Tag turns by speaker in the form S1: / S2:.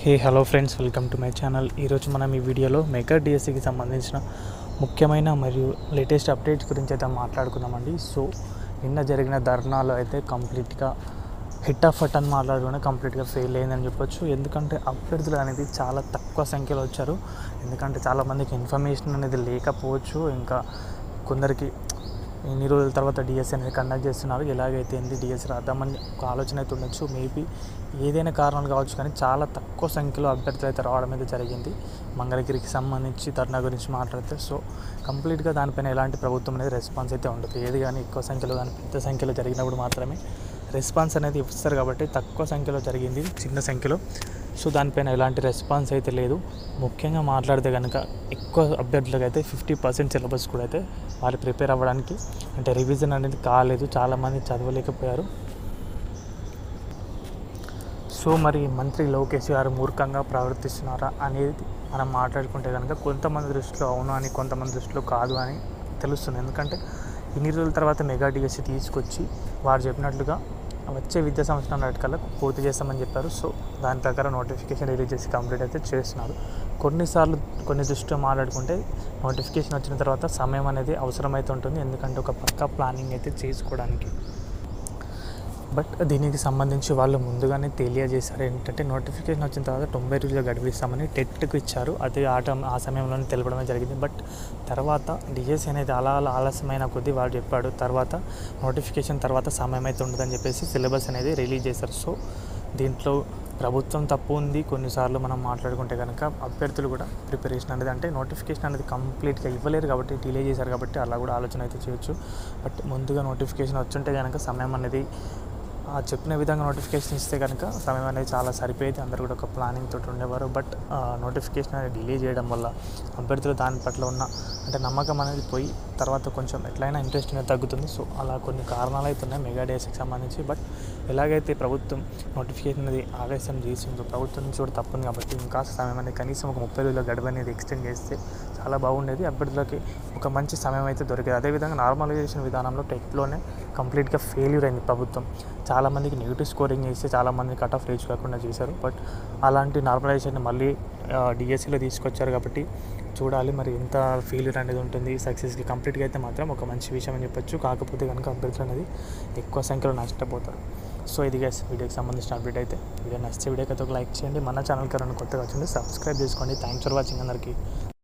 S1: Hello friends, welcome to my channel. ఈరోజు మనం ఈ వీడియోలో మెగా డిఎస్సికి సంబంధించిన ముఖ్యమైన మరియు లేటెస్ట్ అప్డేట్స్ గురించి అయితే మాట్లాడుకుందామండి. సో నిన్న జరిగిన ధర్నాలో అయితే కంప్లీట్గా హిట్ ఆఫ్ ఫట్ అని మాట్లాడుకుని కంప్లీట్గా ఫెయిల్ అయిందని చెప్పొచ్చు. ఎందుకంటే అభ్యర్థులు అనేది చాలా తక్కువ సంఖ్యలో వచ్చారు. ఎందుకంటే చాలామందికి ఇన్ఫర్మేషన్ అనేది లేకపోవచ్చు, ఇంకా కొందరికి ఇన్ని రోజుల తర్వాత డిఎస్సి అనేది కండక్ట్ చేస్తున్నారు. ఎలాగైతే ఏంది డిఎస్సి రాద్దామని ఒక ఆలోచన అయితే ఉండొచ్చు. మేబీ ఏదైనా కారణాలు కావచ్చు, కానీ చాలా తక్కువ సంఖ్యలో అభ్యర్థులు అయితే రావడం అయితే జరిగింది. మంగళగిరికి సంబంధించి ధర్నా గురించి మాట్లాడితే సో కంప్లీట్గా దానిపైన ఎలాంటి ప్రభుత్వం అనేది రెస్పాన్స్ అయితే ఉండదు. ఏది కానీ ఎక్కువ సంఖ్యలో కానీ పెద్ద సంఖ్యలో జరిగినప్పుడు మాత్రమే రెస్పాన్స్ అనేది ఇస్తారు. కాబట్టి తక్కువ సంఖ్యలో జరిగింది, చిన్న సంఖ్యలో. సో దానిపైన ఎలాంటి రెస్పాన్స్ అయితే లేదు. ముఖ్యంగా మాట్లాడితే కనుక ఎక్కువ అభ్యర్థులకు అయితే 50% సిలబస్ కూడా అయితే వాళ్ళు ప్రిపేర్ అవ్వడానికి అంటే రివిజన్ అనేది కాలేదు. చాలామంది చదవలేకపోయారు. సో మరి మంత్రి లోకేష్ గారు మూర్ఖంగా ప్రవర్తిస్తున్నారా అనేది మనం మాట్లాడుకుంటే కనుక కొంతమంది దృష్టిలో అవును అని, కొంతమంది దృష్టిలో కాదు అని తెలుస్తుంది. ఎందుకంటే ఇన్ని రోజుల తర్వాత మెగా డిఎస్సి తీసుకొచ్చి వారు చెప్పినట్లుగా వచ్చే విద్యా సంవత్సరం నాటికల్లా పూర్తి చేస్తామని చెప్పారు. సో దాని ప్రకారం నోటిఫికేషన్ రిలీజ్ చేసి కంప్లీట్ అయితే చేస్తున్నారు. కొన్నిసార్లు కొన్ని దృష్టిలో మాట్లాడుకుంటే నోటిఫికేషన్ వచ్చిన తర్వాత సమయం అనేది అవసరమైతే ఉంటుంది. ఎందుకంటే ఒక పక్కా ప్లానింగ్ అయితే చేసుకోవడానికి. బట్ దీనికి సంబంధించి వాళ్ళు ముందుగానే తెలియజేశారు. ఏంటంటే నోటిఫికేషన్ వచ్చిన తర్వాత 90 రోజులు గడిపిస్తామని టెట్కి ఇచ్చారు. అది ఆ సమయంలోనే తెలపడమే జరిగింది. బట్ తర్వాత డిఎస్సి అనేది అలా ఆలస్యమైన కొద్దీ వాళ్ళు చెప్పాడు. తర్వాత నోటిఫికేషన్ తర్వాత సమయం అయితే ఉండదని చెప్పేసి సిలబస్ అనేది రిలీజ్ చేశారు. సో దీంట్లో ప్రభుత్వం తప్పు ఉంది. కొన్నిసార్లు మనం మాట్లాడుకుంటే కనుక అభ్యర్థులు కూడా ప్రిపరేషన్ అనేది అంటే నోటిఫికేషన్ అనేది కంప్లీట్గా ఇవ్వలేరు కాబట్టి డిలే చేశారు. కాబట్టి అలా కూడా ఆలోచన అయితే చేయొచ్చు. బట్ ముందుగా నోటిఫికేషన్ వచ్చుంటే కనుక సమయం అనేది చెప్పిన విధంగా నోటిఫికేషన్ ఇస్తే కనుక సమయం అనేది చాలా సరిపోయేది. అందరూ కూడా ఒక ప్లానింగ్ తోటి ఉండేవారు. బట్ నోటిఫికేషన్ అనేది డిలే చేయడం వల్ల అభ్యర్థులు దాని పట్ల ఉన్న అంటే నమ్మకం అనేది పోయి తర్వాత కొంచెం ఎట్లయినా ఇంట్రెస్ట్ అనేది తగ్గుతుంది. సో అలా కొన్ని కారణాలు అయితే ఉన్నాయి మెగా డిఎస్సికి సంబంధించి. బట్ ఎలాగైతే ప్రభుత్వం నోటిఫికేషన్ అనేది ఆవేశం చేసిందో ప్రభుత్వం నుంచి కూడా తప్పుంది. కాబట్టి ఇంకా సమయం అనేది కనీసం ఒక 30 రోజుల గడువు అనేది ఎక్స్టెండ్ చేస్తే చాలా బాగుండేది. అభ్యర్థులకి ఒక మంచి సమయం అయితే దొరికేది. అదేవిధంగా నార్మలైజేషన్ విధానంలో టెక్లోనే కంప్లీట్గా ఫెయిల్యూర్ అయింది ప్రభుత్వం. చాలామందికి నెగిటివ్ స్కోరింగ్ చేస్తే చాలామంది కట్ ఆఫ్ రీచ్ కాకుండా చేశారు. బట్ అలాంటి నార్మలైజేషన్ మళ్ళీ డిఎస్సిలో తీసుకొచ్చారు. కాబట్టి చూడాలి మరి ఎంత ఫెయిల్యూర్ అనేది ఉంటుంది. సక్సెస్కి కంప్లీట్గా అయితే మాత్రం ఒక మంచి విషయం అని చెప్పొచ్చు. కాకపోతే కనుక అభ్యర్థులు అనేది ఎక్కువ సంఖ్యలో నష్టపోతారు. సో ఇది గైస్ వీడియోకి సంబంధించిన అప్డేట్ అయితే. వీడియో నచ్చితే వీడియోకి అయితే ఒక లైక్ చేయండి. మన ఛానల్కి ఎవరైనా కొత్తగా వచ్చింది సబ్స్క్రైబ్ చేసుకోండి. థ్యాంక్స్ ఫర్ వాచింగ్ అందరికీ.